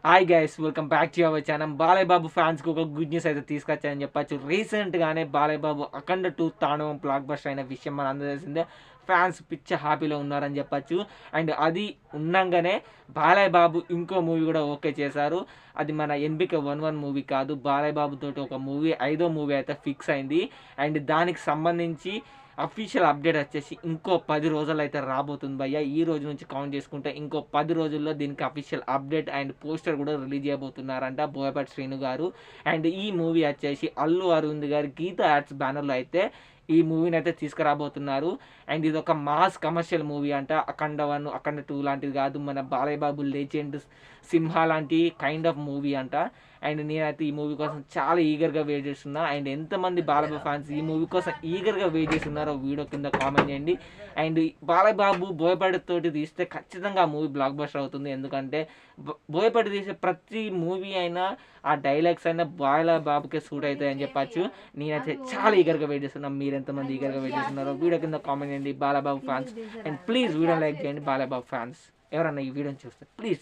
Hi guys, welcome back to our channel. Balayya Babu ఫ్యాన్స్కి ఒక good news అయితే తీసుకొచ్చాయని చెప్పచ్చు. రీసెంట్గానే బాలయ్య బాబు అఖండ 2 తాండవం బ్లాక్ బస్టర్ అయిన విషయం మన అందరూ తెలిసిందే. ఫ్యాన్స్ పిచ్చ హ్యాపీలో ఉన్నారని చెప్పచ్చు. అండ్ అది ఉన్నంగానే బాలయ్య బాబు ఇంకో మూవీ కూడా ఓకే చేశారు. అది మన ఎన్బికే 11 మూవీ కాదు, బాలయ్య బాబు తోటి ఒక మూవీ, 5వ మూవీ అయితే ఫిక్స్ అయింది. అండ్ దానికి సంబంధించి అఫీషియల్ అప్డేట్ వచ్చేసి ఇంకో 10 రోజులు అయితే రాబోతుంది భయ్య. ఈ రోజు నుంచి కౌంట్ చేసుకుంటే ఇంకో 10 రోజుల్లో దీనికి అఫీషియల్ అప్డేట్ అండ్ పోస్టర్ కూడా రిలీజ్ చేయబోతున్నారంట బోయపాటి శ్రీను గారు. అండ్ ఈ మూవీ వచ్చేసి అల్లు అరవింద్ గారి గీత యాడ్స్ బ్యానర్లో అయితే ఈ మూవీని అయితే తీసుకురాబోతున్నారు. అండ్ ఇది ఒక మాస్ కమర్షియల్ మూవీ అంట. అఖండ 1, అఖండ 2 లాంటిది కాదు, మన బాలయ్య బాబు లెజెండ్ సింహ లాంటి కైండ్ ఆఫ్ మూవీ అంట. అండ్ నేనైతే ఈ మూవీ కోసం చాలా ఈగర్గా వెయిట్ చేస్తున్నా. అండ్ ఎంతమంది బాలయ్య ఫ్యాన్స్ ఈ మూవీ కోసం ఈగర్గా వెయిట్ చేస్తున్నారో వీడియో కింద కామెంట్ చేయండి. అండ్ బాలయ్య బాబు బోయపాటి తోటి తీస్తే ఖచ్చితంగా ఆ మూవీ బ్లాక్ బస్టర్ అవుతుంది. ఎందుకంటే బోయపాటి తీసే ప్రతి మూవీ అయినా ఆ డైలాగ్స్ అయినా బాలయ్య బాబుకే సూట్ అవుతాయి అని చెప్పచ్చు. నేనైతే చాలా ఈగర్గా వెయిట్ చేస్తున్నాను. మీరు ఎంతమంది ఈగర్గా వెయిట్ చేస్తున్నారో వీడియో కింద కామెంట్ చేయండి Balayya Babu fans. And please video like చేయండి బాలయ్య బాబు ఫ్యాన్స్. ఎవరన్నా ఈ వీడియోని చూస్తే ప్లీజ్.